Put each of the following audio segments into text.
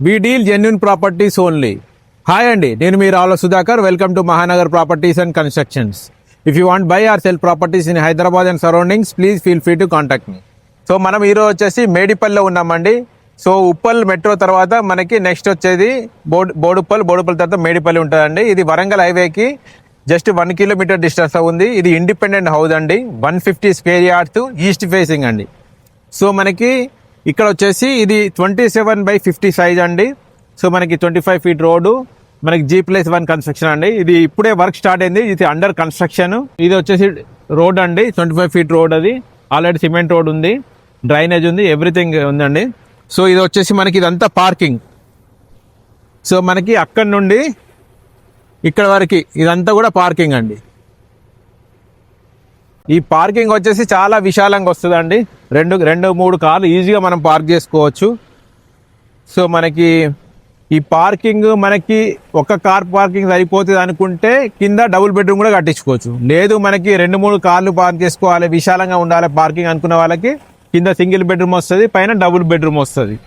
వి deal genuine properties only. Hi అండి, నేను మీ Ravula Sudhakar. Welcome to Mahanagar properties and constructions. If you want buy or sell properties in Hyderabad and surroundings, please feel free to contact me. So మనం ఈరోజు వచ్చేసి మేడిపల్లిలో ఉన్నామండి. So Uppal metro తర్వాత మనకి next వచ్చేది బోడుప్పల్ తర్వాత మేడిపల్లి ఉంటుందండి. ఇది వరంగల్ హైవేకి జస్ట్ 1 కిలోమీటర్ డిస్టెన్స్ ఉంది. ఇది ఇండిపెండెంట్ హౌస్ అండి, 150 స్క్వేర్ యార్డ్స్, ఈస్ట్ ఫేసింగ్ అండి. సో మనకి ఇక్కడ వచ్చేసి ఇది 27/50 సైజ్ అండి. సో మనకి 25 ఫీట్ రోడ్డు, మనకి G+1 కన్స్ట్రక్షన్ అండి. ఇది ఇప్పుడే వర్క్ స్టార్ట్ అయింది, ఇది అండర్ కన్స్ట్రక్షన్. ఇది వచ్చేసి రోడ్ అండి, 25 ఫీట్ రోడ్. అది ఆల్రెడీ సిమెంట్ రోడ్ ఉంది, డ్రైనేజ్ ఉంది, ఎవ్రీథింగ్ ఉందండి. సో ఇది వచ్చేసి మనకి ఇదంతా పార్కింగ్. సో మనకి అక్కడి నుండి ఇక్కడ వరకు ఇదంతా కూడా పార్కింగ్ అండి. ఈ పార్కింగ్ వచ్చేసి చాలా విశాలంగా వస్తుందండి. రెండు మూడు కార్లు ఈజీగా మనం పార్క్ చేసుకోవచ్చు. సో మనకి ఈ పార్కింగ్ మనకి ఒక కార్ పార్కింగ్ సరిపోతుంది అనుకుంటే కింద డబుల్ బెడ్రూమ్ కూడా కట్టించుకోవచ్చు. లేదు మనకి 2-3 కార్లు పార్క్ చేసుకోవాలి, విశాలంగా ఉండాలి పార్కింగ్ అనుకున్న వాళ్ళకి కింద సింగిల్ బెడ్రూమ్ వస్తుంది, పైన డబుల్ బెడ్రూమ్ వస్తుంది.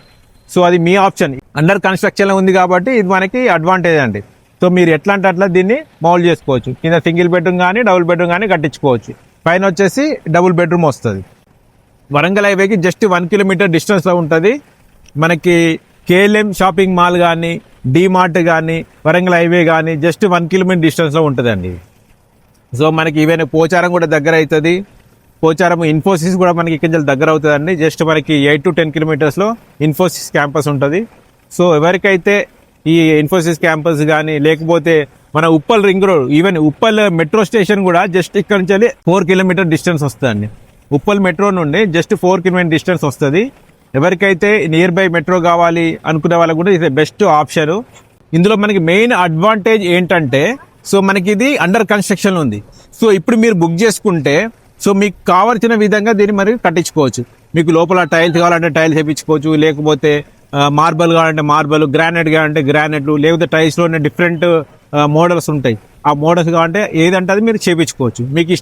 సో అది మీ ఆప్షన్. అండర్ కన్స్ట్రక్షన్లో ఉంది కాబట్టి ఇది మనకి అడ్వాంటేజ్ అండి. సో మీరు ఎట్లా అంటే అట్లా దీన్ని మౌల్డ్ చేసుకోవచ్చు. కింద సింగిల్ బెడ్రూమ్ కానీ డబుల్ బెడ్రూమ్ కానీ కట్టించుకోవచ్చు. పైన వచ్చేసి డబుల్ బెడ్రూమ్ వస్తుంది. వరంగల్ హైవేకి జస్ట్ 1 కిలోమీటర్ డిస్టెన్స్లో ఉంటుంది. మనకి KLM షాపింగ్ మాల్ కానీ, డిమార్ట్ కానీ, వరంగల్ హైవే కానీ జస్ట్ 1 కిలోమీటర్ డిస్టెన్స్లో ఉంటుందండి. సో మనకి ఈవెన్ పోచారం కూడా దగ్గర అవుతుంది. పోచారం ఇన్ఫోసిస్ కూడా మనకి ఇక్కడ దగ్గర అవుతుందండి. జస్ట్ మనకి 8 to 10 కిలోమీటర్స్లో ఇన్ఫోసిస్ క్యాంపస్ ఉంటుంది. సో ఎవరికైతే ఈ ఇన్ఫోసిస్ క్యాంపస్ కానీ లేకపోతే మన Uppal ring road, even Uppal metro station కూడా జస్ట్ ఇక్కడ నుంచి 4 కిలోమీటర్ డిస్టెన్స్ వస్తుందండి. ఉప్పల్ మెట్రో నుండి జస్ట్ 4 కిలోమీటర్ డిస్టెన్స్ వస్తుంది. ఎవరికైతే నియర్ బై మెట్రో కావాలి అనుకునే వాళ్ళకు కూడా ఇది బెస్ట్ ఆప్షన్. ఇందులో మనకి మెయిన్ అడ్వాంటేజ్ ఏంటంటే, సో మనకి ఇది అండర్ కన్స్ట్రక్షన్ ఉంది. సో ఇప్పుడు మీరు బుక్ చేసుకుంటే సో మీకు కావాల్సిన విధంగా దీన్ని మరి కట్టించుకోవచ్చు. మీకు లోపల టైల్స్ కావాలంటే టైల్స్ వేయించుకోవచ్చు, లేకపోతే మార్బల్ కావాలంటే మార్బల్, గ్రానైట్ కావాలంటే గ్రానైట్లు, లేకపోతే టైల్స్లోనే డిఫరెంట్ మోడల్స్ ఉంటాయి. ఆ మోడల్స్ కావాలంటే ఏదంటే అది మీరు చేయించుకోవచ్చు. మీకు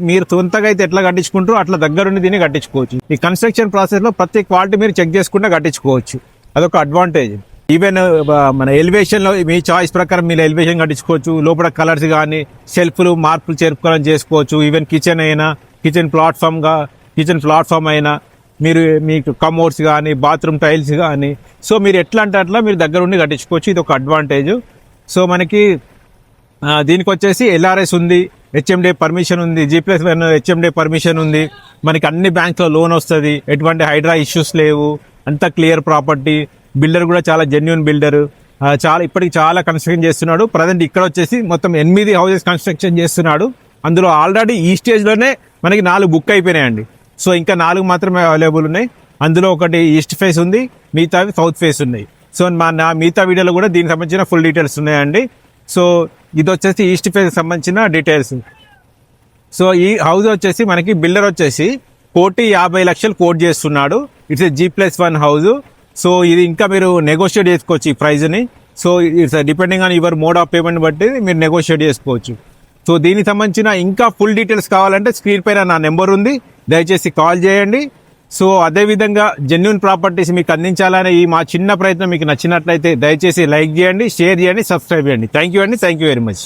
మీరు సొంతగా అయితే ఎట్లా కట్టించుకుంటారో అట్లా దగ్గరుండి దీన్ని కట్టించుకోవచ్చు. ఈ కన్స్ట్రక్షన్ ప్రాసెస్లో ప్రతి క్వాలిటీ మీరు చెక్ చేసుకుంటే కట్టించుకోవచ్చు. అదొక అడ్వాంటేజ్. ఈవెన్ మన ఎలివేషన్లో మీ చాయిస్ ప్రకారం మీరు ఎలివేషన్ కట్టించుకోవచ్చు. లోపల కలర్స్ కానీ షెల్ఫ్లు మార్పులు చేర్పుకోవాలని చేసుకోవచ్చు. ఈవెన్ కిచెన్ అయినా, కిచెన్ ప్లాట్ఫామ్ అయినా, మీరు మీకు కమోడ్స్ కానీ, బాత్రూమ్ టైల్స్ కానీ, సో మీరు ఎట్లా అంటే అట్లా మీరు దగ్గర ఉండి కట్టించుకోవచ్చు. ఇది ఒక అడ్వాంటేజ్. సో మనకి దీనికి వచ్చేసి LRS ఉంది, HMDA పర్మిషన్ ఉంది, G+1 HMDA పర్మిషన్ ఉంది. మనకి అన్ని బ్యాంక్స్లో లోన్ వస్తుంది, ఎటువంటి హైడ్రా ఇష్యూస్ లేవు, అంతా క్లియర్ ప్రాపర్టీ. బిల్డర్ కూడా చాలా జెన్యూన్ బిల్డర్, ఇప్పటికి చాలా కన్స్ట్రక్షన్ చేస్తున్నాడు. ప్రజెంట్ ఇక్కడ వచ్చేసి మొత్తం 8 హౌసెస్ కన్స్ట్రక్షన్ చేస్తున్నాడు. అందులో ఆల్రెడీ ఈ స్టేజ్లోనే మనకి 4 బుక్ అయిపోయినాయండి. సో ఇంకా 4 మాత్రమే అవైలబుల్ ఉన్నాయి. అందులో ఒకటి ఈస్ట్ ఫేస్ ఉంది, మిగతావి సౌత్ ఫేస్ ఉన్నాయి. సో నా మిగతా వీడియోలో కూడా దీనికి సంబంధించిన ఫుల్ డీటెయిల్స్ ఉన్నాయండి. సో ఇది వచ్చేసి ఈస్ట్ ఫేస్ సంబంధించిన డీటెయిల్స్. సో ఈ హౌస్ వచ్చేసి మనకి బిల్డర్ వచ్చేసి 1,50 లక్షలు కోట్ చేస్తున్నాడు. It's G+1 house. సో ఇది ఇంకా మీరు నెగోషియేట్ చేసుకోవచ్చు ఈ ప్రైజ్ని. So it's depending on your mode of payment బట్టి మీరు నెగోషియేట్ చేసుకోవచ్చు. సో దీనికి సంబంధించిన ఇంకా ఫుల్ డీటెయిల్స్ కావాలంటే స్క్రీన్ పైన నా నెంబర్ ఉంది, దయచేసి కాల్ చేయండి. సో అదేవిధంగా జెన్యూన్ ప్రాపర్టీస్ మీకు అందించాలనే ఈ మా చిన్న ప్రయత్నం మీకు నచ్చినట్లయితే దయచేసి లైక్ చేయండి, షేర్ చేయండి, సబ్స్క్రైబ్ చేయండి. థ్యాంక్ యూ అండి, థ్యాంక్ యూ వెరీ మచ్.